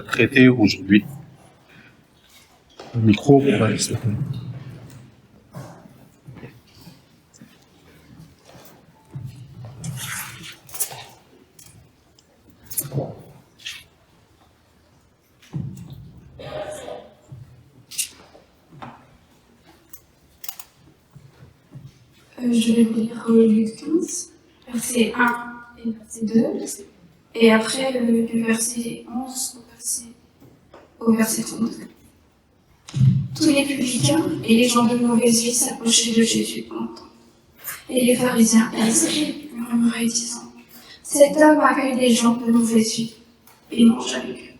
traiter aujourd'hui. Le micro, on va laisser. Je vais vous lire Luc 15, verset 1 et verset 2, et après du verset 11 au verset 32. Tous les publicains et les gens de mauvaise vie s'approchaient de Jésus en temps. Et les pharisiens et les scribes murmuraient disant : Cet homme accueille des gens de mauvaise vie et mange avec eux.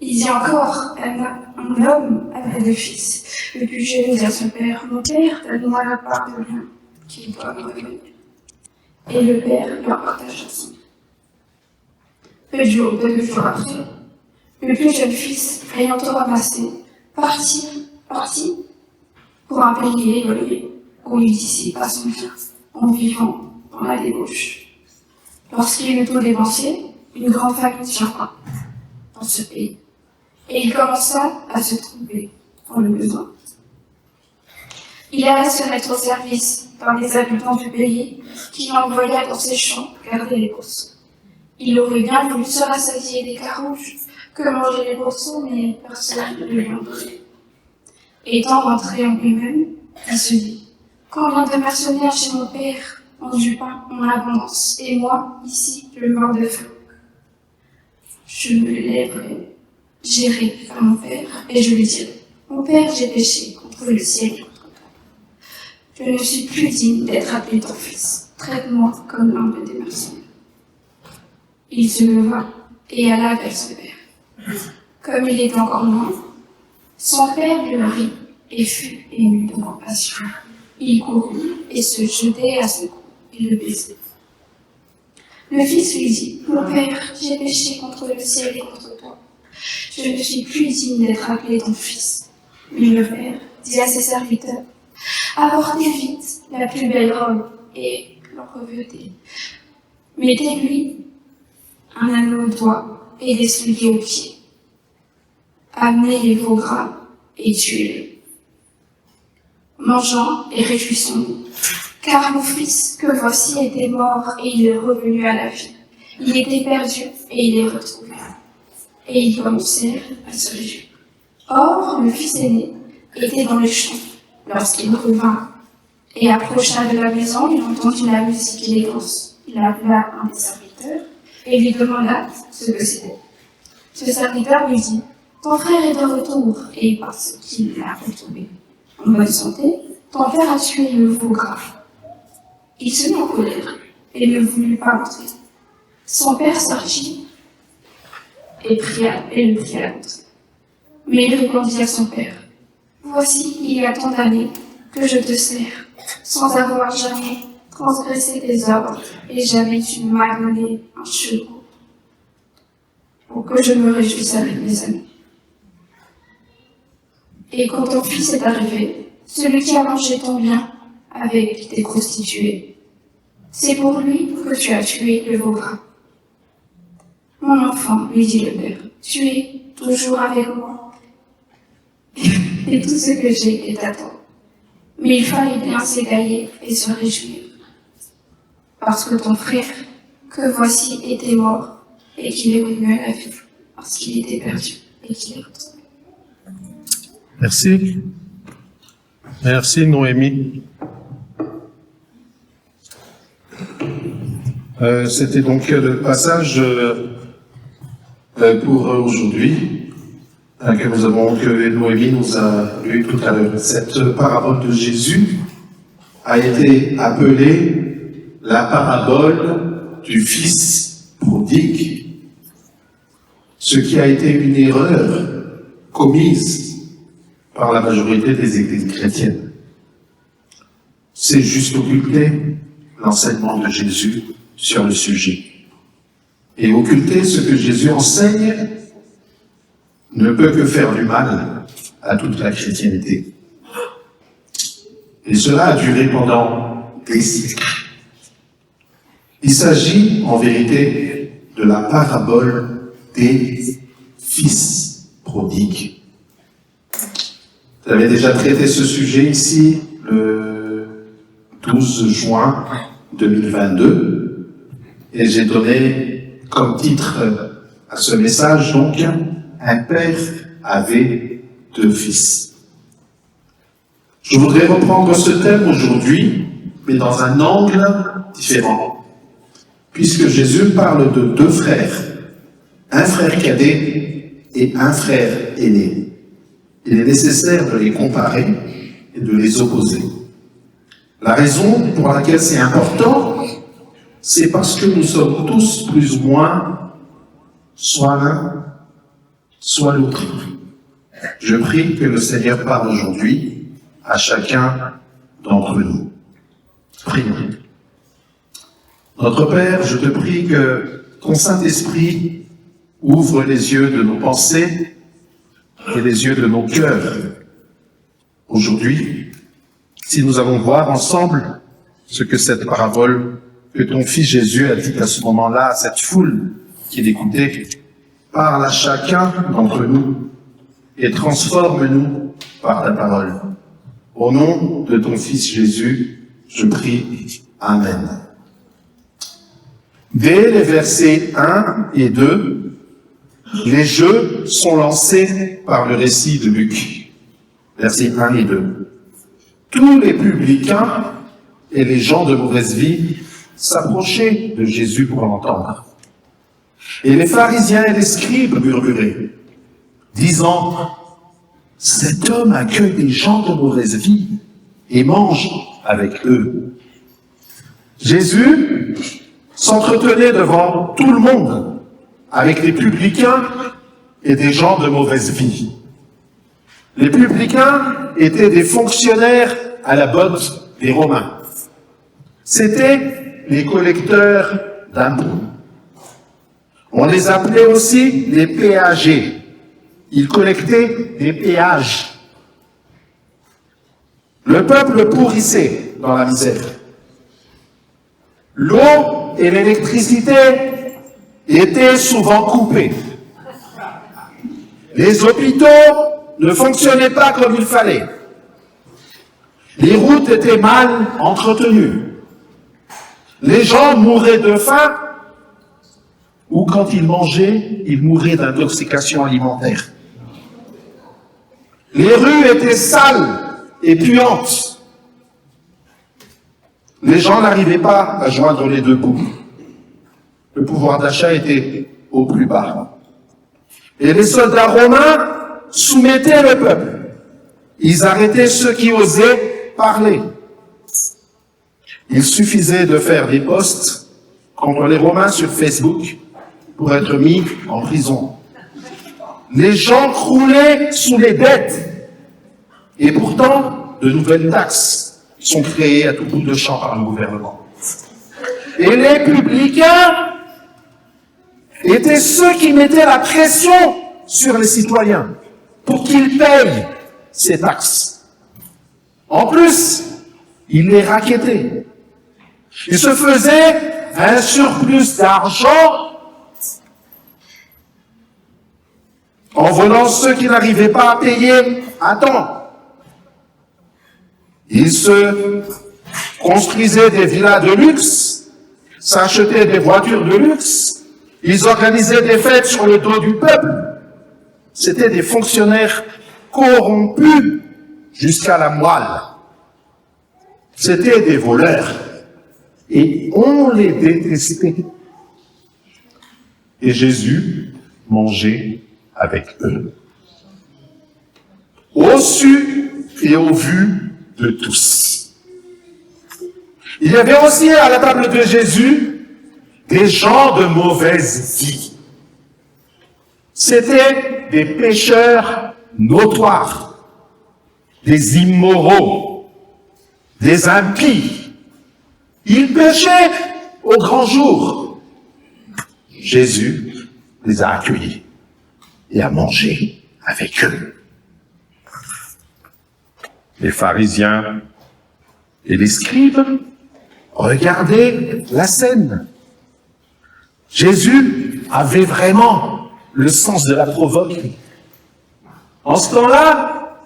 Il dit encore : un homme avait deux fils. Le plus jeune dit à son père : Mon père, donne-moi la part de bien qu'il doit me revenir. Et le père leur partagea son. Peu de jours après, le plus jeune fils, ayant tout ramassé, partit pour un pays éloigné, où il dissipa son bien, en vivant dans la débauche. Lorsqu'il eut tout dépensé, une grande famine survint dans ce pays, et il commença à se trouver dans le besoin. Il alla se mettre au service d'un des habitants du pays, qui l'envoya dans ses champs garder les bourses. Il aurait bien voulu se rassasier des carouges que mangeaient les bourseaux, mais personne ne lui en donnait. Étant rentré en lui-même, il se dit : Combien de mercenaires chez mon père ont du pain en abondance, et moi, ici, je meurs de faim. Je me lèverai, j'irai à mon père, et je lui dirai : Mon père, j'ai péché contre le ciel et contre toi. Je ne suis plus digne d'être appelé ton fils. Traite-moi comme l'un de tes mercenaires. Il se leva et alla vers son père. Comme il était encore loin, son père lui rit et fut ému de compassion. Il courut et se jetait à son cou et le baisait. Le fils lui dit : Mon père, j'ai péché contre le ciel et contre toi. Je ne suis plus digne d'être appelé ton fils. Mais le père dit à ses serviteurs : Apportez vite la plus belle robe et l'en revêtez. Mettez-lui un anneau au doigt et des souliers aux pieds. Amenez les veaux gras et tuez-le. Mangeons et réjouissons-nous, car mon fils que voici était mort et il est revenu à la vie. Il était perdu et il est retrouvé. Et ils commencèrent à se réjouir. Or, le fils aîné était dans les champs lorsqu'il revint et approcha de la maison. Il entendit la musique et les danses. Il appela un des serviteurs et lui demanda ce que c'était. Ce serviteur lui dit : Ton frère est de retour, et parce qu'il l'a retrouvé en bonne santé, ton père a tué le veau gras. Il se mit en colère et ne voulut pas entrer. Son père sortit et le pria à l'entrée. Mais il répondit à son père : Voici, il y a tant d'années que je te sers, sans avoir jamais transgressé tes ordres, et jamais tu ne m'as donné un chevreau pour que je me réjouisse avec mes amis. Et quand ton fils est arrivé, celui qui a mangé ton bien avec tes prostituées, c'est pour lui que tu as tué le veau gras. Mon enfant, lui dit le père, tu es toujours avec moi, et tout ce que j'ai est à toi. Mais il fallait bien s'égayer et se réjouir, parce que ton frère, que voici, était mort, et qu'il est revenu à la vie, parce qu'il était perdu, et qu'il est retrouvé. Merci. Merci, Noémie. C'était donc le passage pour aujourd'hui que Noémie nous a lu tout à l'heure. Cette parabole de Jésus a été appelée la parabole du fils prodigue, ce qui a été une erreur commise par la majorité des églises chrétiennes. C'est juste occulter l'enseignement de Jésus sur le sujet. Et occulter ce que Jésus enseigne ne peut que faire du mal à toute la chrétienté. Et cela a duré pendant des siècles. Il s'agit, en vérité, de la parabole des fils prodigues. J'avais déjà traité ce sujet ici le 12 juin 2022 et j'ai donné comme titre à ce message donc « Un père avait deux fils ». Je voudrais reprendre ce thème aujourd'hui, mais dans un angle différent, puisque Jésus parle de deux frères, un frère cadet et un frère aîné. Il est nécessaire de les comparer et de les opposer. La raison pour laquelle c'est important, c'est parce que nous sommes tous plus ou moins soit l'un, soit l'autre. Je prie que le Seigneur parle aujourd'hui à chacun d'entre nous. Prions. Notre Père, je te prie que ton Saint-Esprit ouvre les yeux de nos pensées et les yeux de nos cœurs. Aujourd'hui, si nous allons voir ensemble ce que cette parabole que ton Fils Jésus a dit à ce moment-là, à cette foule qui l'écoutait, parle à chacun d'entre nous et transforme-nous par ta parole. Au nom de ton Fils Jésus, je prie. Amen. Dès les versets 1 et 2, les jeux sont lancés par le récit de Luc. Versets 1 et 2. Tous les publicains et les gens de mauvaise vie s'approchaient de Jésus pour l'entendre. Et les pharisiens et les scribes murmuraient, disant « Cet homme accueille des gens de mauvaise vie et mange avec eux. » Jésus s'entretenait devant tout le monde avec les publicains et des gens de mauvaise vie. Les publicains étaient des fonctionnaires à la botte des Romains. C'étaient les collecteurs d'impôts. On les appelait aussi les péagers. Ils collectaient des péages. Le peuple pourrissait dans la misère. L'eau et l'électricité étaient souvent coupées. Les hôpitaux ne fonctionnaient pas comme il fallait. Les routes étaient mal entretenues. Les gens mouraient de faim ou quand ils mangeaient, ils mouraient d'intoxication alimentaire. Les rues étaient sales et puantes. Les gens n'arrivaient pas à joindre les deux bouts. Le pouvoir d'achat était au plus bas. Et les soldats romains soumettaient le peuple. Ils arrêtaient ceux qui osaient parler. Il suffisait de faire des posts contre les Romains sur Facebook pour être mis en prison. Les gens croulaient sous les dettes. Et pourtant, de nouvelles taxes sont créées à tout bout de champ par le gouvernement. Et les publicains étaient ceux qui mettaient la pression sur les citoyens pour qu'ils payent ces taxes. En plus, ils les rackettaient. Ils se faisaient un surplus d'argent en volant ceux qui n'arrivaient pas à payer à temps. Ils se construisaient des villas de luxe, s'achetaient des voitures de luxe, ils organisaient des fêtes sur le dos du peuple. C'étaient des fonctionnaires corrompus jusqu'à la moelle. C'étaient des voleurs. Et on les détestait. Et Jésus mangeait avec eux. Au su et au vu de tous. Il y avait aussi à la table de Jésus des gens de mauvaise vie. C'étaient des pécheurs notoires, des immoraux, des impies. Ils péchaient au grand jour. Jésus les a accueillis et a mangé avec eux. Les pharisiens et les scribes regardaient la scène. Jésus avait vraiment le sens de la provoque. En ce temps-là,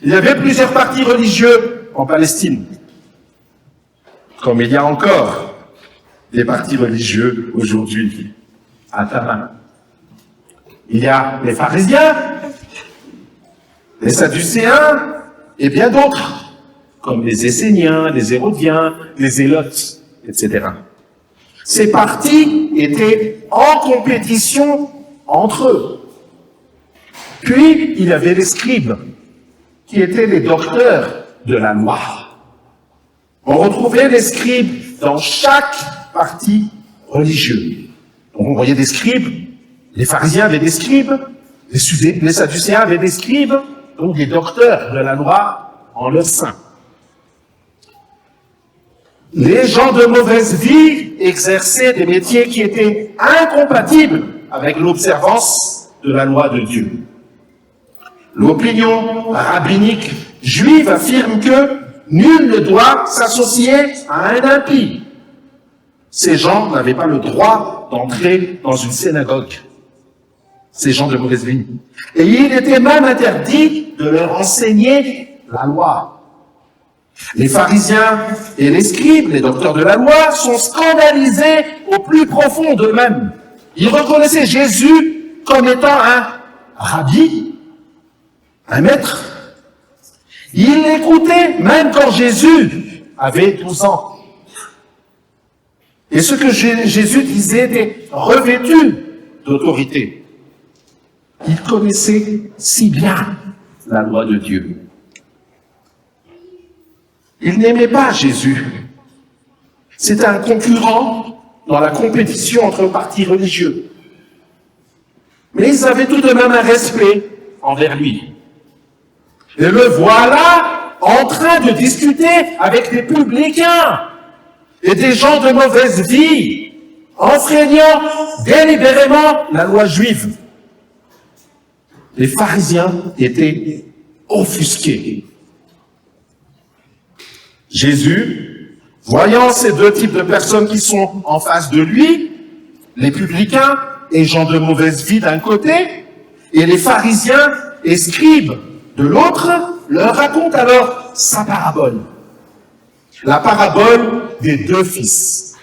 il y avait plusieurs partis religieux en Palestine, comme il y a encore des partis religieux aujourd'hui à Tama. Il y a les pharisiens, les sadducéens et bien d'autres, comme les esséniens, les hérodiens, les zélotes, etc. Ces partis étaient en compétition entre eux. Puis, il y avait les scribes, qui étaient les docteurs de la loi. On retrouvait les scribes dans chaque parti religieux. Donc, on voyait des scribes, les pharisiens avaient des scribes, les sadducéens avaient des scribes, donc des docteurs de la loi en leur sein. Les gens de mauvaise vie exerçaient des métiers qui étaient incompatibles avec l'observance de la loi de Dieu. L'opinion rabbinique juive affirme que nul ne doit s'associer à un impie. Ces gens n'avaient pas le droit d'entrer dans une synagogue. Ces gens de mauvaise vie. Et il était même interdit de leur enseigner la loi. Les pharisiens et les scribes, les docteurs de la loi, sont scandalisés au plus profond d'eux-mêmes. Ils reconnaissaient Jésus comme étant un rabbi, un maître. Ils l'écoutaient même quand Jésus avait 12 ans. Et ce que Jésus disait était revêtu d'autorité. Ils connaissaient si bien la loi de Dieu. Ils n'aimaient pas Jésus. C'était un concurrent dans la compétition entre partis religieux. Mais ils avaient tout de même un respect envers lui. Et le voilà en train de discuter avec des publicains et des gens de mauvaise vie, enfreignant délibérément la loi juive. Les pharisiens étaient offusqués. Jésus, voyant ces deux types de personnes qui sont en face de lui, les publicains et gens de mauvaise vie d'un côté, et les pharisiens et scribes de l'autre, leur raconte alors sa parabole. La parabole des deux fils.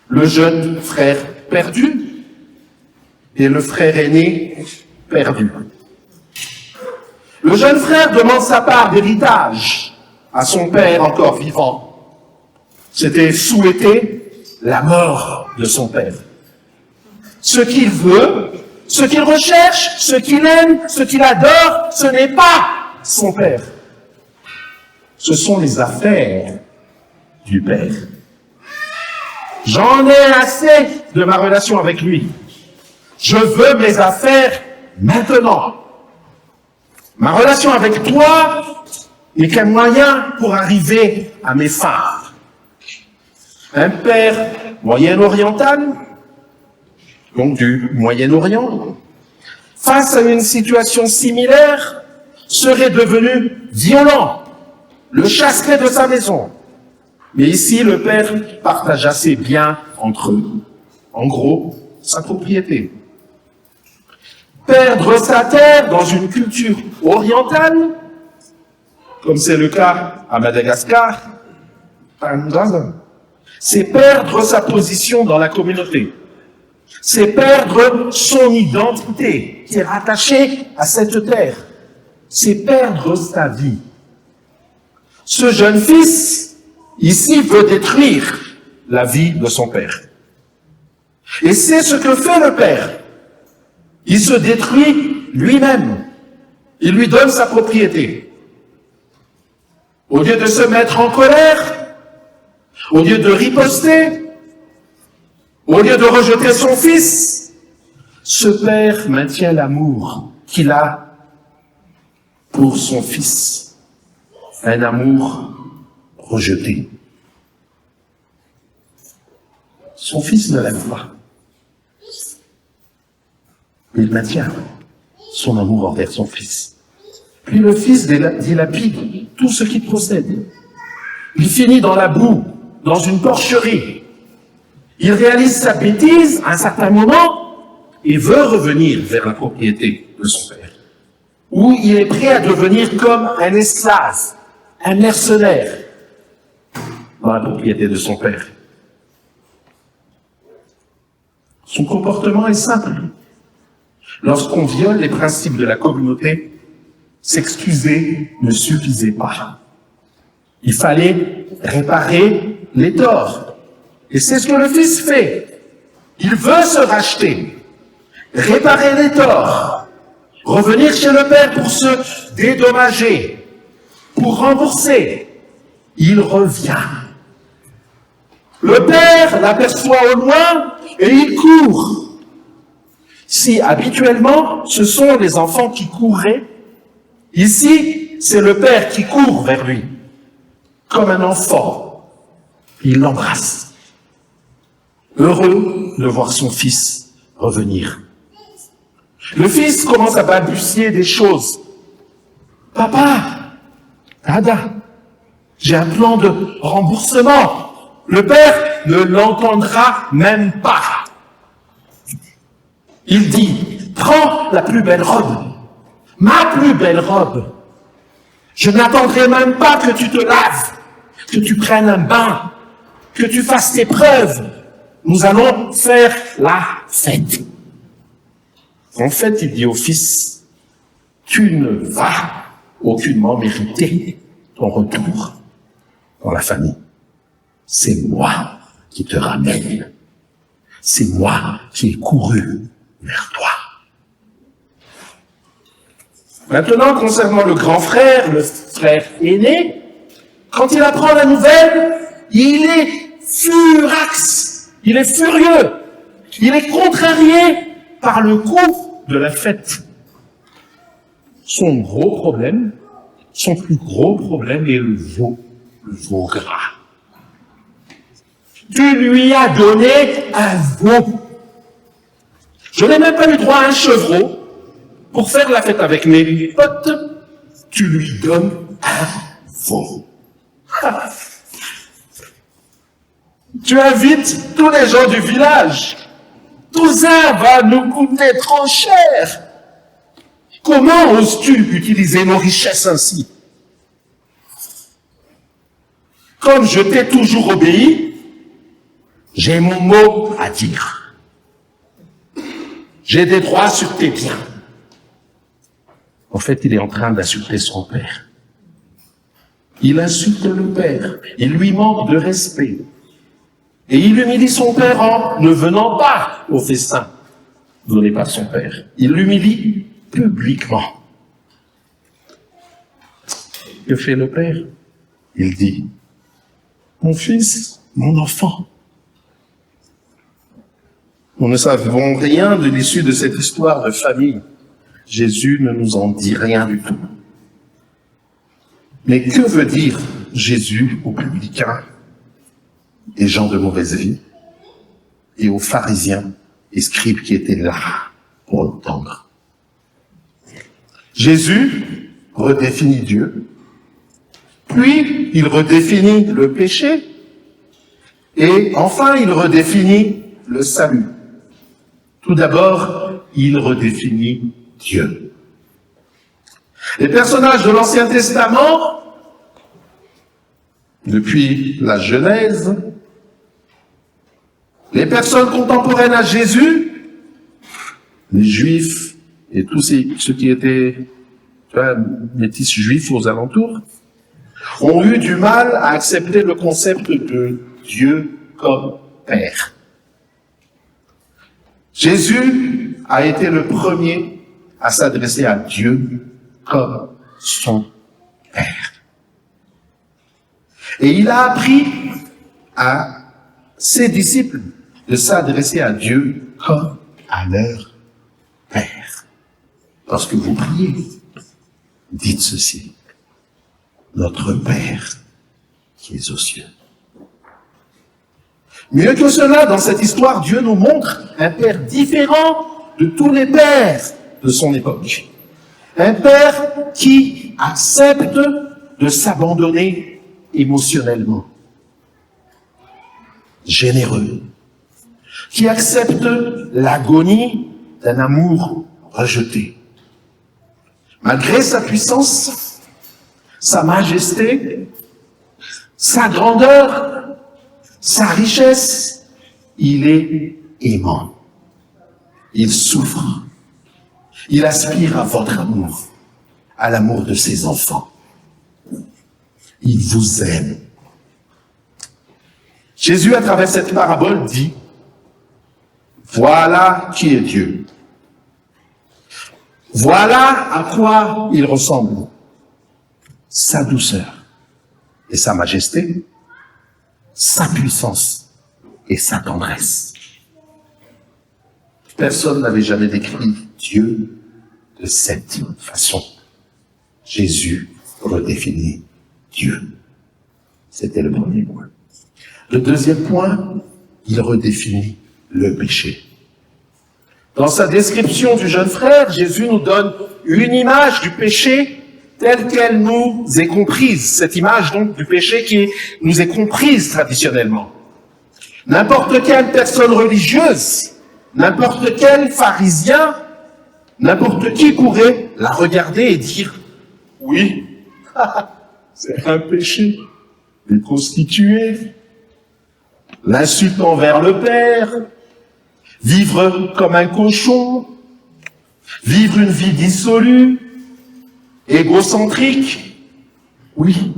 Le jeune frère perdu et le frère aîné perdu. Le jeune frère demande sa part d'héritage à son père encore vivant. C'était souhaiter la mort de son père. Ce qu'il veut, ce qu'il recherche, ce qu'il aime, ce qu'il adore, ce n'est pas son père. Ce sont les affaires du père. J'en ai assez de ma relation avec lui. Je veux mes affaires maintenant. Ma relation avec toi n'est qu'un moyen pour arriver à mes fins. Un père moyen-oriental, donc du Moyen-Orient, face à une situation similaire, serait devenu violent, le chasserait de sa maison. Mais ici, le père partagea ses biens entre eux. En gros, sa propriété. Perdre sa terre dans une culture orientale, comme c'est le cas à Madagascar, c'est perdre sa position dans la communauté. C'est perdre son identité qui est rattachée à cette terre. C'est perdre sa vie. Ce jeune fils, ici, veut détruire la vie de son père. Et c'est ce que fait le père. Il se détruit lui-même. Il lui donne sa propriété. Au lieu de se mettre en colère, au lieu de riposter, au lieu de rejeter son fils, ce père maintient l'amour qu'il a pour son fils. Un amour rejeté. Son fils ne l'aime pas. Il maintient son amour envers son fils. Puis le fils dilapide tout ce qu'il possède. Il finit dans la boue, dans une porcherie. Il réalise sa bêtise à un certain moment et veut revenir vers la propriété de son père, où il est prêt à devenir comme un esclave, un mercenaire dans la propriété de son père. Son comportement est simple. Lorsqu'on viole les principes de la communauté, s'excuser ne suffisait pas. Il fallait réparer les torts. Et c'est ce que le Fils fait. Il veut se racheter, réparer les torts, revenir chez le Père pour se dédommager, pour rembourser. Il revient. Le Père l'aperçoit au loin et il court. Si habituellement, ce sont les enfants qui couraient, ici, c'est le Père qui court vers lui, comme un enfant. Il l'embrasse, heureux de voir son fils revenir. Le fils commence à balbutier des choses. « Papa, Ada, j'ai un plan de remboursement. » Le père ne l'entendra même pas. Il dit, prends la plus belle robe, ma plus belle robe. Je n'attendrai même pas que tu te laves, que tu prennes un bain, que tu fasses tes preuves. Nous allons faire la fête. En fait, il dit au fils, tu ne vas aucunement mériter ton retour dans la famille. C'est moi qui te ramène. C'est moi qui ai couru vers toi. Maintenant, concernant le grand frère, le frère aîné, quand il apprend la nouvelle, il est furax, il est furieux, il est contrarié par le coup de la fête. Son plus gros problème est le veau gras. Tu lui as donné un veau. Je n'ai même pas eu droit à un chevreau. Pour faire la fête avec mes potes, tu lui donnes un veau. Tu invites tous les gens du village. Tout ça va nous coûter trop cher. Comment oses-tu utiliser nos richesses ainsi? Comme je t'ai toujours obéi, j'ai mon mot à dire. J'ai des droits sur tes biens. En fait, il est en train d'insulter son père. Il insulte le père. Il lui manque de respect. Et il humilie son père en ne venant pas au festin donné par son père. Il l'humilie publiquement. Que fait le père? Il dit, mon fils, mon enfant. Nous ne savons rien de l'issue de cette histoire de famille. Jésus ne nous en dit rien du tout. Mais que veut dire Jésus aux publicains et gens de mauvaise vie et aux pharisiens et scribes qui étaient là pour l'entendre? Jésus redéfinit Dieu, puis il redéfinit le péché, et enfin il redéfinit le salut. Tout d'abord, il redéfinit Dieu. Les personnages de l'Ancien Testament, depuis la Genèse, les personnes contemporaines à Jésus, les Juifs et tous ceux qui étaient métis juifs aux alentours, ont eu du mal à accepter le concept de Dieu comme Père. Jésus a été le premier à s'adresser à Dieu comme son Père. Et il a appris à ses disciples de s'adresser à Dieu comme à leur Père. Lorsque vous priez, dites ceci: notre Père qui est aux cieux. Mieux que cela, dans cette histoire, Dieu nous montre un Père différent de tous les pères de son époque. Un Père qui accepte de s'abandonner émotionnellement. Généreux, qui accepte l'agonie d'un amour rejeté. Malgré sa puissance, sa majesté, sa grandeur, sa richesse, il est aimant. Il souffre. Il aspire à votre amour, à l'amour de ses enfants. Il vous aime. Jésus, à travers cette parabole, dit « Voilà qui est Dieu. Voilà à quoi il ressemble. Sa douceur et sa majesté, sa puissance et sa tendresse. » Personne n'avait jamais décrit Dieu de cette façon. Jésus redéfinit Dieu. C'était le premier point. Le deuxième point, il redéfinit le péché. Dans sa description du jeune frère, Jésus nous donne une image du péché telle qu'elle nous est comprise. Cette image donc du péché qui nous est comprise traditionnellement. N'importe quelle personne religieuse, n'importe quel pharisien, n'importe qui pourrait la regarder et dire « Oui, c'est un péché. Les prostituées, l'insulte envers le Père, vivre comme un cochon, vivre une vie dissolue, égocentrique. Oui,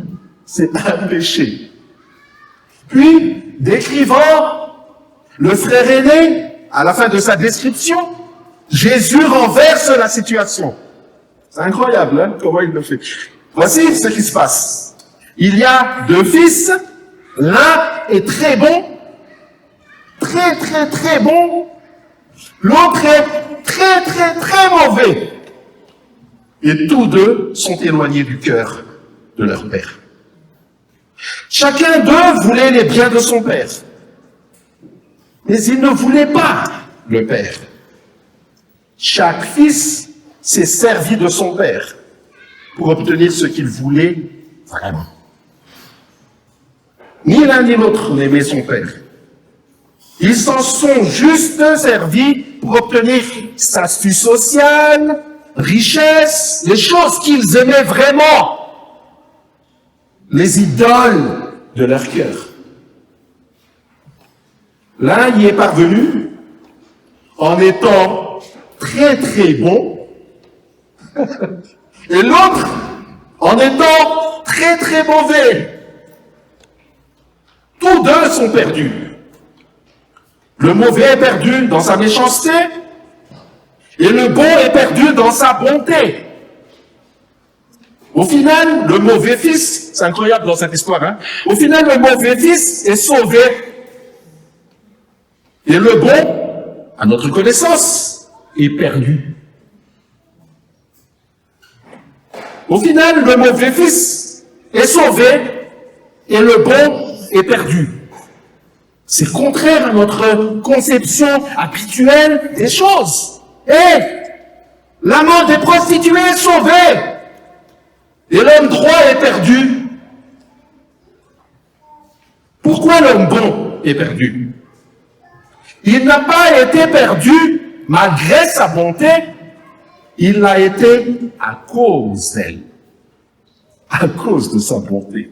c'est un péché. » Puis, décrivant le frère aîné, à la fin de sa description, Jésus renverse la situation. C'est incroyable, hein, comment il le fait. Voici ce qui se passe. Il y a deux fils, l'un est très bon, très bon, l'autre est très mauvais. Et tous deux sont éloignés du cœur de leur père. Chacun d'eux voulait les biens de son père, mais il ne voulait pas le père. Chaque fils s'est servi de son père pour obtenir ce qu'il voulait vraiment. Ni l'un ni l'autre n'aimait son père. Ils s'en sont juste servis pour obtenir statut social, richesse, les choses qu'ils aimaient vraiment, les idoles de leur cœur. L'un y est parvenu en étant très bon, et l'autre en étant très mauvais. Tous deux sont perdus. Le mauvais est perdu dans sa méchanceté, et le bon est perdu dans sa bonté. Au final, le mauvais fils, c'est incroyable dans cette histoire, hein? Au final, le mauvais fils est sauvé. Et le bon, à notre connaissance, est perdu. Au final, le mauvais fils est sauvé et le bon est perdu. C'est contraire à notre conception habituelle des choses. Et l'amant des prostituées est sauvé et l'homme droit est perdu. Pourquoi l'homme bon est perdu? Il n'a pas été perdu malgré sa bonté, il l'a été à cause d'elle, à cause de sa bonté.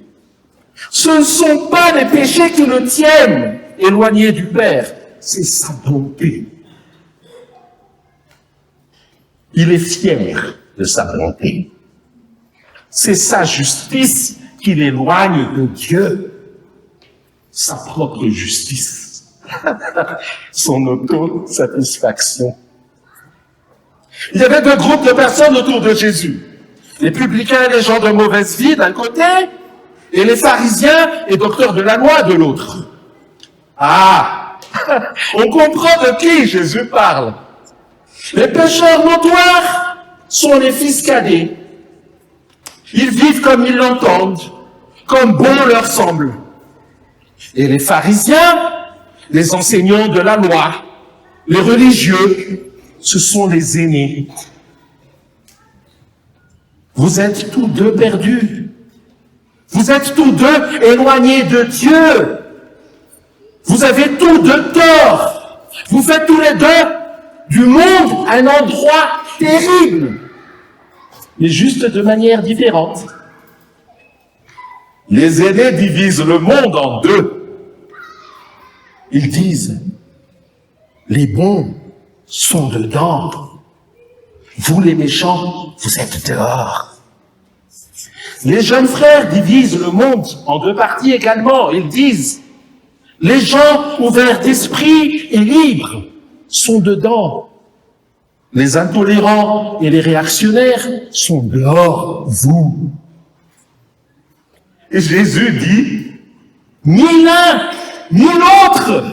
Ce ne sont pas les péchés qui le tiennent éloigné du Père, c'est sa bonté. Il est fier de sa bonté. C'est sa justice qui l'éloigne de Dieu, sa propre justice, son autosatisfaction. Il y avait deux groupes de personnes autour de Jésus. Les publicains et les gens de mauvaise vie d'un côté, et les pharisiens et docteurs de la loi de l'autre. Ah, on comprend de qui Jésus parle. Les pécheurs notoires sont les fils cadets. Ils vivent comme ils l'entendent, comme bon leur semble. Et les pharisiens, les enseignants de la loi, les religieux, ce sont les aînés. Vous êtes tous deux perdus. Vous êtes tous deux éloignés de Dieu. Vous avez tous deux tort. Vous faites tous les deux du monde un endroit terrible, mais juste de manière différente. Les aînés divisent le monde en deux. Ils disent, les bons sont dedans, vous les méchants, vous êtes dehors. Les jeunes frères divisent le monde en deux parties également. Ils disent, les gens ouverts d'esprit et libres sont dedans. Les intolérants et les réactionnaires sont dehors, vous. Et Jésus dit, ni l'un, ni l'autre.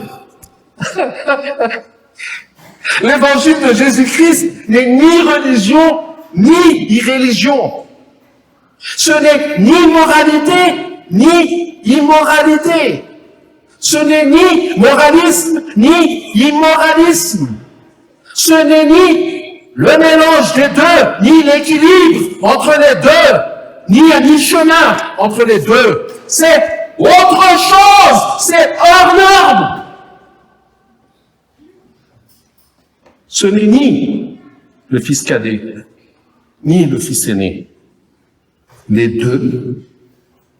L'évangile de Jésus-Christ n'est ni religion, ni irréligion. Ce n'est ni moralité, ni immoralité. Ce n'est ni moralisme, ni immoralisme. Ce n'est ni le mélange des deux, ni l'équilibre entre les deux, ni un mi-chemin entre les deux. C'est autre chose, c'est hors norme. Ce n'est ni le fils cadet, ni le fils aîné. Les deux,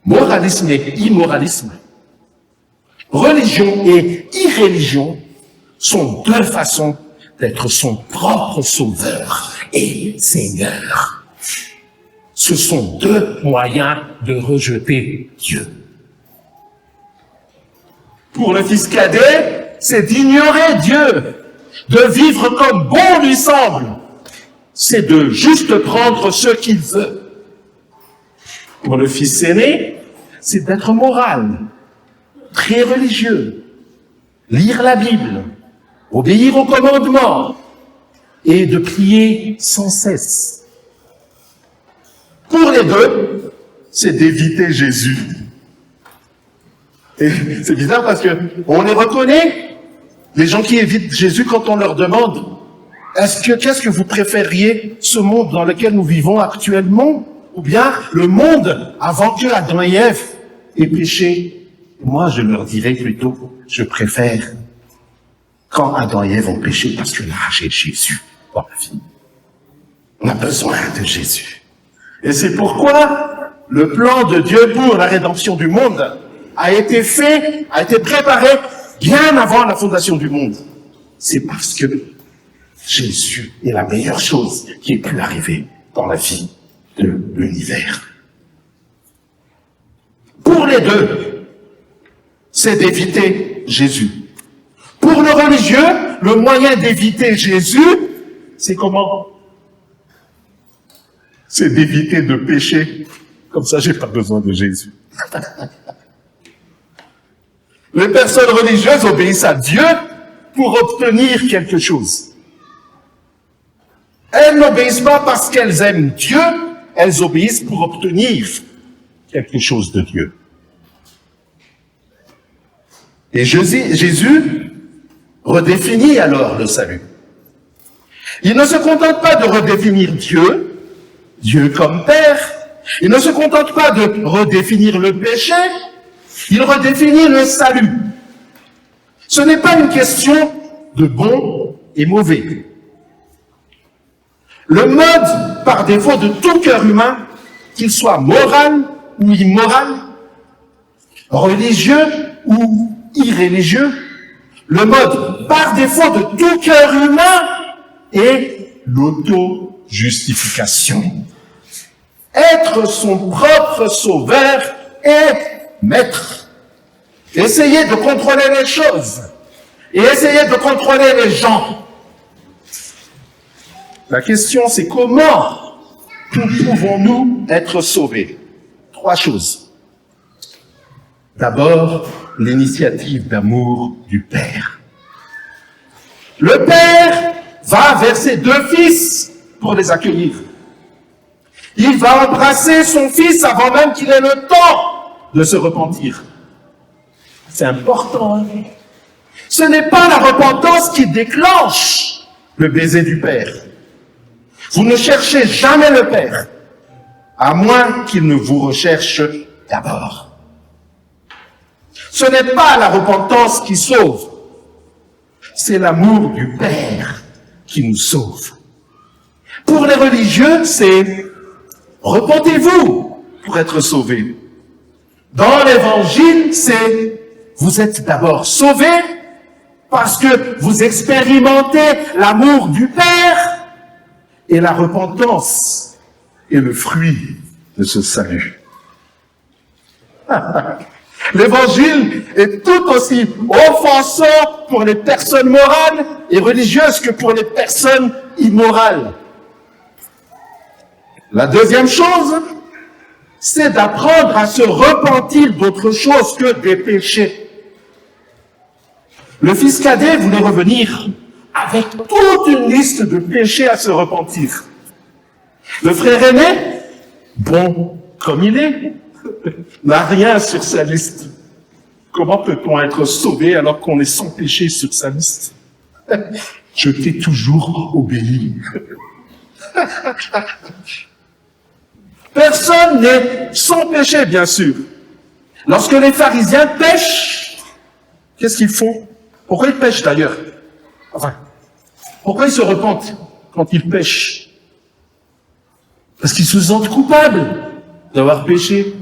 moralisme et immoralisme, religion et irréligion, sont deux façons d'être son propre sauveur et Seigneur. Ce sont deux moyens de rejeter Dieu. Pour le fils cadet, c'est d'ignorer Dieu, de vivre comme bon lui semble. C'est de juste prendre ce qu'il veut. Pour le fils aîné, c'est d'être moral, très religieux, lire la Bible, obéir aux commandements et de prier sans cesse. Pour les deux, c'est d'éviter Jésus. Et c'est bizarre parce que on les reconnaît, les gens qui évitent Jésus, quand on leur demande qu'est-ce que vous préfériez, ce monde dans lequel nous vivons actuellement, ou bien le monde avant que Adam et Ève aient péché? Moi, je leur dirais plutôt, je préfère quand Adam et Ève ont péché, parce que là, j'ai Jésus dans la vie. On a besoin de Jésus. Et c'est pourquoi le plan de Dieu pour la rédemption du monde a été préparé bien avant la fondation du monde. C'est parce que Jésus est la meilleure chose qui ait pu arriver dans la vie de l'univers. Pour les deux, c'est d'éviter Jésus. Pour le religieux, le moyen d'éviter Jésus, c'est comment? C'est d'éviter de pécher. Comme ça, j'ai pas besoin de Jésus. Les personnes religieuses obéissent à Dieu pour obtenir quelque chose. Elles n'obéissent pas parce qu'elles aiment Dieu, elles obéissent pour obtenir quelque chose de Dieu. Et Jésus redéfinit alors le salut. Il ne se contente pas de redéfinir Dieu comme Père. Il ne se contente pas de redéfinir le péché. Il redéfinit le salut. Ce n'est pas une question de bon et mauvais. Le mode par défaut de tout cœur humain, qu'il soit moral ou immoral, religieux ou irréligieux, le mode par défaut de tout cœur humain est l'auto-justification. Être son propre sauveur et maître. Essayer de contrôler les choses et essayer de contrôler les gens. La question, c'est comment pouvons-nous être sauvés? 3 choses. D'abord, l'initiative d'amour du Père. Le Père va vers ses 2 fils pour les accueillir. Il va embrasser son fils avant même qu'il ait le temps de se repentir. C'est important. Hein? Ce n'est pas la repentance qui déclenche le baiser du Père. Vous ne cherchez jamais le Père, à moins qu'il ne vous recherche d'abord. Ce n'est pas la repentance qui sauve. c'est l'amour du Père qui nous sauve. Pour les religieux, c'est repentez-vous pour être sauvés. Dans l'évangile, c'est vous êtes d'abord sauvés parce que vous expérimentez l'amour du Père et la repentance est le fruit de ce salut. L'évangile est tout aussi offensant pour les personnes morales et religieuses que pour les personnes immorales. La deuxième chose, c'est d'apprendre à se repentir d'autre chose que des péchés. Le fils cadet voulait revenir avec toute une liste de péchés à se repentir. Le frère aîné, bon comme il est, n'a rien sur sa liste. Comment peut-on être sauvé alors qu'on est sans péché sur sa liste? Je t'ai toujours obéi. Personne n'est sans péché, bien sûr. Lorsque les pharisiens pêchent, qu'est-ce qu'ils font? Pourquoi ils pêchent d'ailleurs? Enfin, pourquoi ils se repentent quand ils pêchent? Parce qu'ils se sentent coupables d'avoir péché.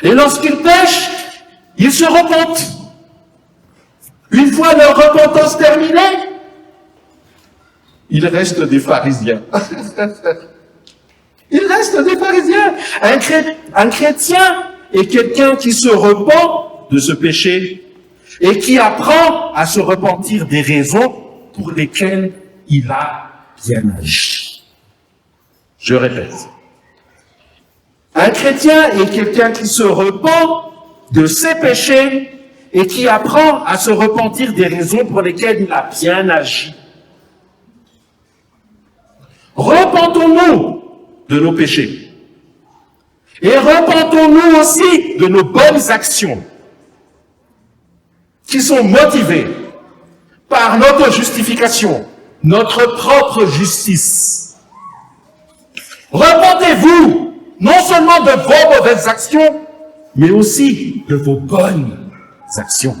Et lorsqu'ils pêchent, ils se repentent. Une fois leur repentance terminée, il reste des pharisiens. Il reste des pharisiens. Un chrétien est quelqu'un qui se repent de ce péché et qui apprend à se repentir des raisons pour lesquelles il a bien agi. Je répète. Un chrétien est quelqu'un qui se repent de ses péchés et qui apprend à se repentir des raisons pour lesquelles il a bien agi. Repentons-nous de nos péchés. Et repentons-nous aussi de nos bonnes actions qui sont motivées par notre justification, notre propre justice. Repentez-vous non seulement de vos mauvaises actions, mais aussi de vos bonnes actions.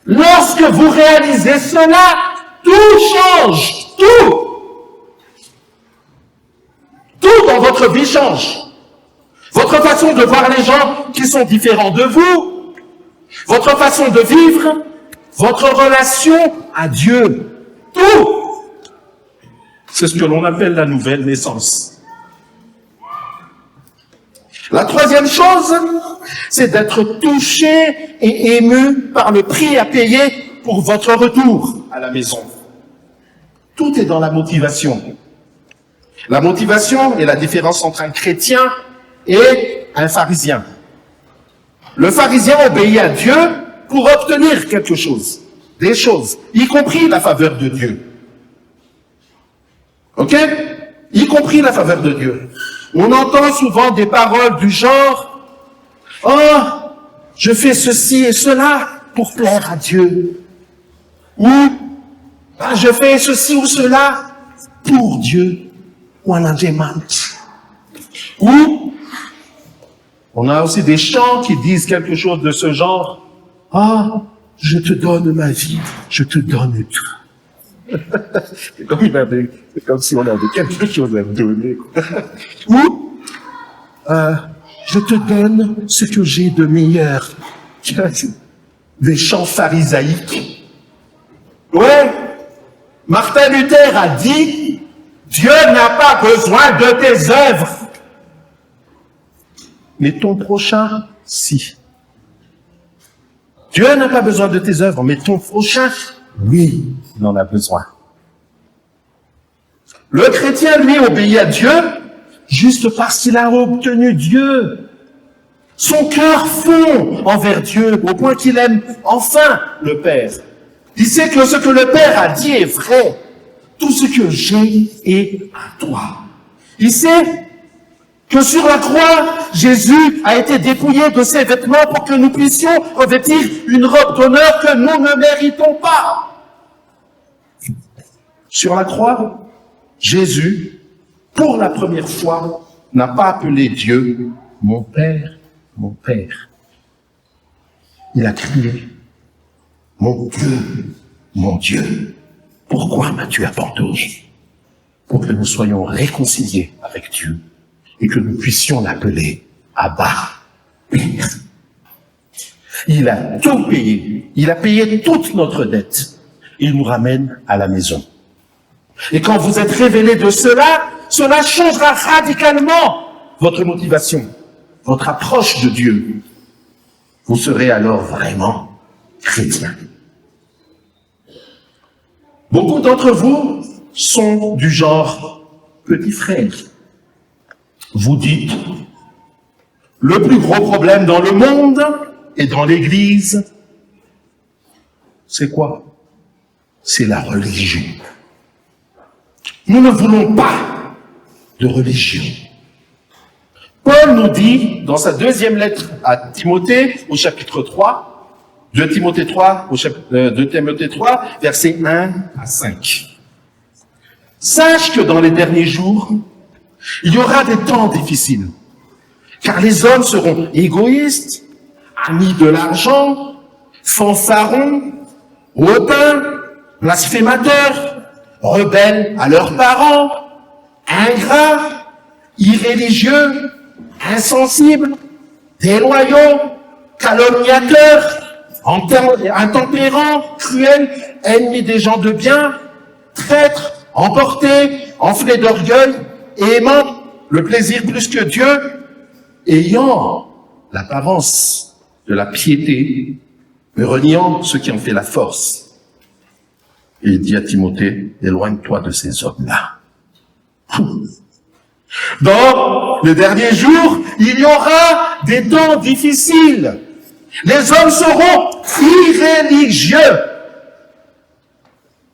Lorsque vous réalisez cela, tout change, tout. Tout dans votre vie change. Votre façon de voir les gens qui sont différents de vous, votre façon de vivre, votre relation à Dieu, tout. C'est ce que l'on appelle la nouvelle naissance. La troisième chose, c'est d'être touché et ému par le prix à payer pour votre retour à la maison. Tout est dans la motivation. La motivation est la différence entre un chrétien et un pharisien. Le pharisien obéit à Dieu pour obtenir quelque chose, des choses, y compris la faveur de Dieu. Ok? Y compris la faveur de Dieu. On entend souvent des paroles du genre « Oh, je fais ceci et cela pour plaire à Dieu. » Ou « Je fais ceci ou cela pour Dieu. » Ou on a aussi des chants qui disent quelque chose de ce genre. « Ah, je te donne ma vie, je te donne tout. » C'est comme si on avait quelque chose à me donner. Ou je te donne ce que j'ai de meilleur. Des chants pharisaïques. Ouais, Martin Luther a dit « Dieu n'a pas besoin de tes œuvres. » Mais ton prochain, si. Dieu n'a pas besoin de tes œuvres, mais ton prochain, oui, il en a besoin. Le chrétien, lui, obéit à Dieu juste parce qu'il a obtenu Dieu. Son cœur fond envers Dieu au point qu'il aime enfin le Père. Il sait que ce que le Père a dit est vrai. Tout ce que j'ai est à toi. Il sait que sur la croix, Jésus a été dépouillé de ses vêtements pour que nous puissions revêtir une robe d'honneur que nous ne méritons pas. Sur la croix, Jésus, pour la première fois, n'a pas appelé Dieu « mon Père, mon Père ». Il a crié « Père, Père ». mon Dieu, pourquoi m'as-tu abandonné? Pour que nous soyons réconciliés avec Dieu et que nous puissions l'appeler Abba, Père. Il a tout payé. Il a payé toute notre dette. Il nous ramène à la maison. Et quand vous êtes révélé de cela, cela changera radicalement votre motivation, votre approche de Dieu. Vous serez alors vraiment chrétien. Beaucoup d'entre vous sont du genre petit frère. Vous dites, le plus gros problème dans le monde et dans l'Église, c'est quoi? C'est la religion. Nous ne voulons pas de religion. Paul nous dit, dans sa deuxième lettre à Timothée, au chapitre 3, 2 Timothée 3, versets 1 à 5. Sache que dans les derniers jours, il y aura des temps difficiles, car les hommes seront égoïstes, amis de l'argent, fanfarons, hautains, blasphémateurs, rebelles à leurs parents, ingrats, irréligieux, insensibles, déloyaux, calomniateurs, intempérants, cruels, ennemis des gens de bien, traîtres, emportés, enflés d'orgueil, et aimant le plaisir plus que Dieu, ayant l'apparence de la piété, mais reniant ceux qui en fait la force. Et il dit à Timothée, éloigne-toi de ces hommes-là. Dans le dernier jour, il y aura des temps difficiles. Les hommes seront irréligieux,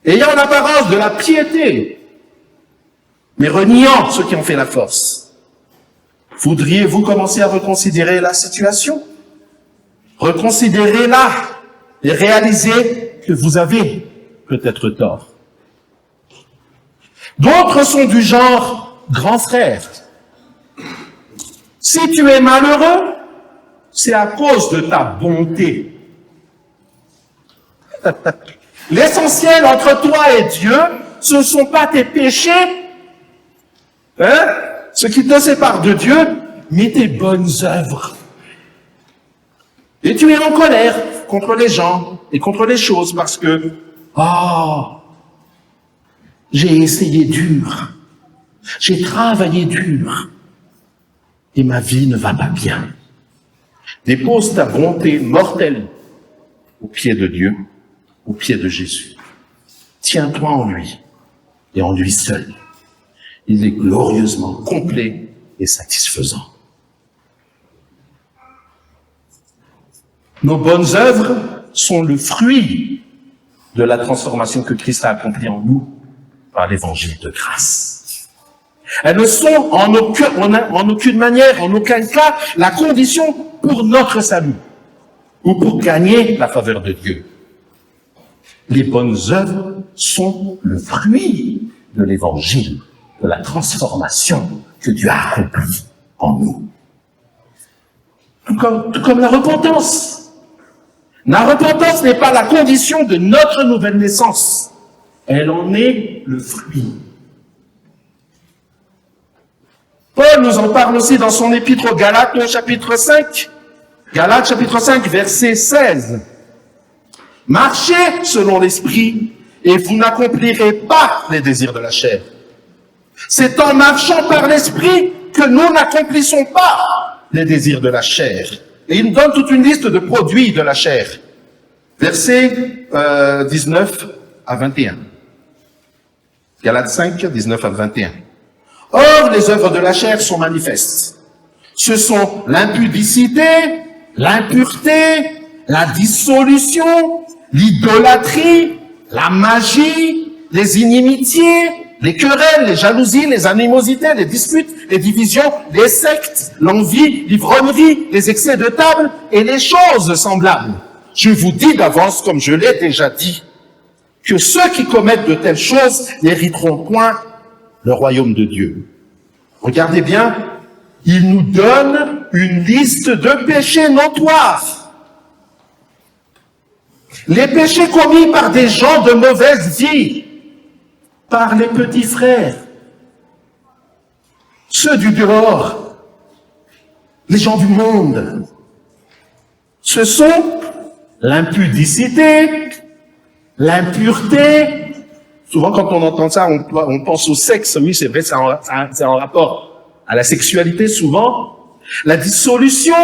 ayant l'apparence de la piété, mais reniant ceux qui ont fait la force. Voudriez-vous commencer à reconsidérer la situation? Reconsidérez-la et réalisez que vous avez peut-être tort. D'autres sont du genre grand frère. Si tu es malheureux, c'est à cause de ta bonté. L'essentiel entre toi et Dieu, ce ne sont pas tes péchés, ce qui te sépare de Dieu, mais tes bonnes œuvres. Et tu es en colère contre les gens et contre les choses parce que, j'ai essayé dur, j'ai travaillé dur, et ma vie ne va pas bien. Dépose ta bonté mortelle aux pieds de Dieu, aux pieds de Jésus. Tiens-toi en lui et en lui seul. Il est glorieusement complet et satisfaisant. Nos bonnes œuvres sont le fruit de la transformation que Christ a accomplie en nous par l'évangile de grâce. Elles ne sont en aucune manière, en aucun cas, la condition pour notre salut ou pour gagner la faveur de Dieu. Les bonnes œuvres sont le fruit de l'évangile, de la transformation que Dieu a accomplie en nous. Tout comme la repentance. La repentance n'est pas la condition de notre nouvelle naissance. Elle en est le fruit. Paul nous en parle aussi dans son épître aux Galates, au chapitre 5. Galates, chapitre 5, verset 16. Marchez selon l'esprit, et vous n'accomplirez pas les désirs de la chair. C'est en marchant par l'esprit que nous n'accomplissons pas les désirs de la chair. Et il nous donne toute une liste de produits de la chair. Versets 19 à 21. Galates 5, 19 à 21. Or, les œuvres de la chair sont manifestes. Ce sont l'impudicité, l'impureté, la dissolution, l'idolâtrie, la magie, les inimitiés, les querelles, les jalousies, les animosités, les disputes, les divisions, les sectes, l'envie, l'ivrognerie, les excès de table et les choses semblables. Je vous dis d'avance, comme je l'ai déjà dit, que ceux qui commettent de telles choses n'hériteront point le royaume de Dieu. Regardez bien, il nous donne une liste de péchés notoires. Les péchés commis par des gens de mauvaise vie, par les petits frères, ceux du dehors, les gens du monde, ce sont l'impudicité, l'impureté. Souvent, quand on entend ça, on pense au sexe. Oui, c'est vrai, c'est en rapport à la sexualité, souvent. La dissolution,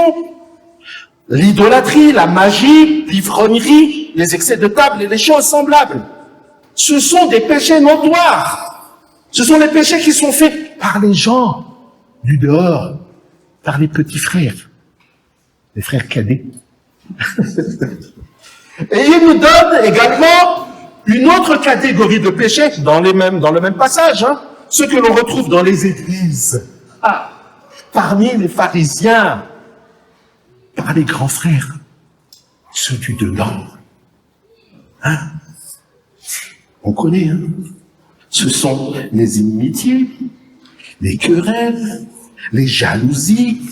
l'idolâtrie, la magie, l'ivrognerie, les excès de table et les choses semblables. Ce sont des péchés notoires. Ce sont les péchés qui sont faits par les gens du dehors, par les petits frères, les frères cadets. Et il nous donne également une autre catégorie de péchés dans le même passage, ce que l'on retrouve dans les églises. Parmi les pharisiens, par les grands frères, ceux du dedans. On connaît, Ce sont les inimitiés, les querelles, les jalousies,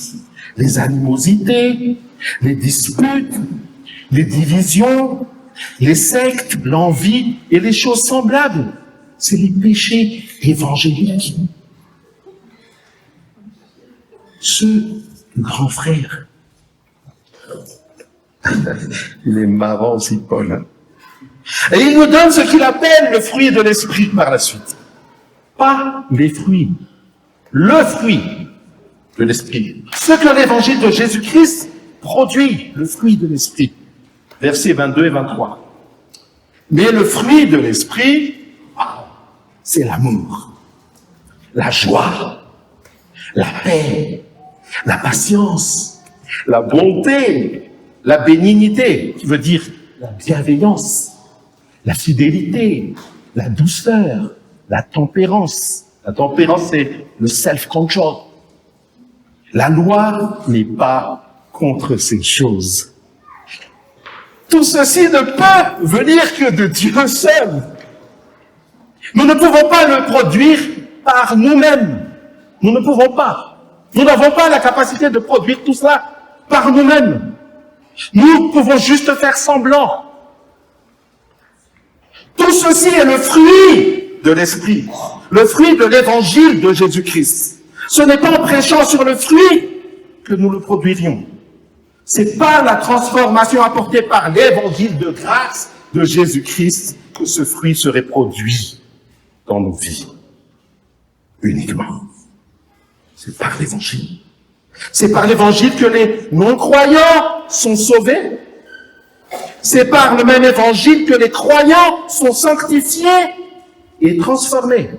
les animosités, les disputes, les divisions, les sectes, l'envie et les choses semblables. C'est les péchés évangéliques. Ceux du grand frère. Il est marrant aussi, Paul. Et il nous donne ce qu'il appelle le fruit de l'esprit par la suite. Pas les fruits. Le fruit de l'esprit. Ce que l'évangile de Jésus-Christ produit, le fruit de l'esprit. Versets 22 et 23. Mais le fruit de l'esprit, c'est l'amour, la joie, la paix, la patience, la bonté, la bénignité, qui veut dire la bienveillance, la fidélité, la douceur, la tempérance. La tempérance, c'est le self-control. La loi n'est pas contre ces choses. Tout ceci ne peut venir que de Dieu seul. Nous ne pouvons pas le produire par nous-mêmes. Nous ne pouvons pas. Nous n'avons pas la capacité de produire tout cela par nous-mêmes. Nous pouvons juste faire semblant. Tout ceci est le fruit de l'esprit, le fruit de l'évangile de Jésus-Christ. Ce n'est pas en prêchant sur le fruit que nous le produirions. C'est par la transformation apportée par l'évangile de grâce de Jésus-Christ que ce fruit serait produit dans nos vies. Uniquement. C'est par l'évangile. C'est par l'évangile que les non-croyants sont sauvés. C'est par le même évangile que les croyants sont sanctifiés et transformés.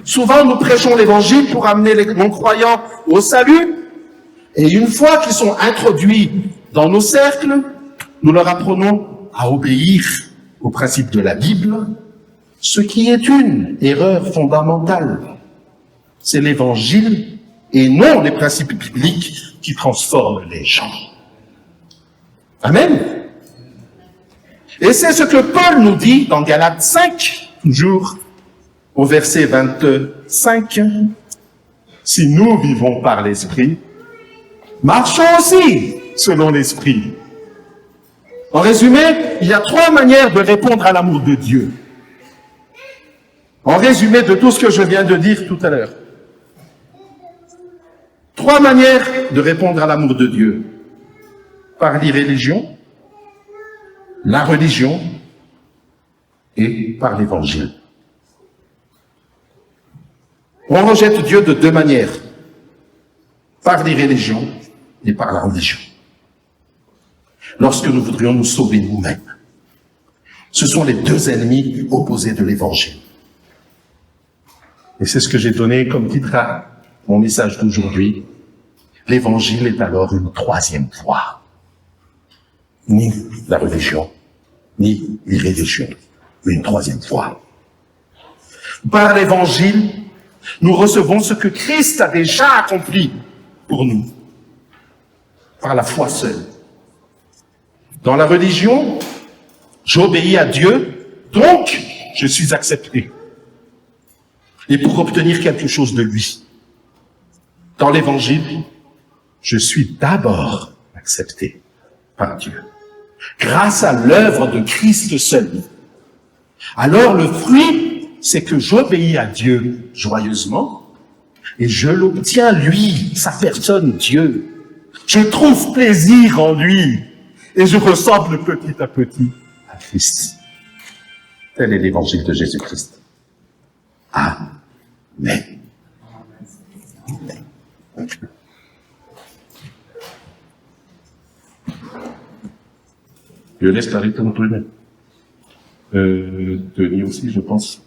Souvent, nous prêchons l'évangile pour amener les non-croyants au salut. Et une fois qu'ils sont introduits dans nos cercles, nous leur apprenons à obéir aux principes de la Bible, ce qui est une erreur fondamentale. C'est l'évangile et non les principes bibliques qui transforment les gens. Amen. Et c'est ce que Paul nous dit dans Galates 5, toujours au verset 25. Si nous vivons par l'Esprit, marchons aussi selon l'Esprit. En résumé, il y a 3 manières de répondre à l'amour de Dieu. En résumé de tout ce que je viens de dire tout à l'heure. 3 manières de répondre à l'amour de Dieu. Par l'irréligion, la religion et par l'évangile. On rejette Dieu de 2 manières. Par l'irréligion et par la religion. Lorsque nous voudrions nous sauver nous-mêmes. Ce sont les 2 ennemis opposés de l'évangile. Et c'est ce que j'ai donné comme titre à mon message d'aujourd'hui. L'évangile est alors une 3e voie. Ni la religion, ni l'irréligion, mais une 3e voie. Par l'évangile, nous recevons ce que Christ a déjà accompli pour nous. Par la foi seule. Dans la religion, j'obéis à Dieu, donc je suis accepté. Et pour obtenir quelque chose de lui. Dans l'évangile, je suis d'abord accepté par Dieu. grâce à l'œuvre de Christ seul. Alors le fruit, c'est que j'obéis à Dieu joyeusement et je l'obtiens lui, sa personne, Dieu. Je trouve plaisir en lui et je ressemble petit à petit à Christ. Tel est l'évangile de Jésus-Christ. Amen. Je laisse la réponse tout de même. Denis aussi, je pense.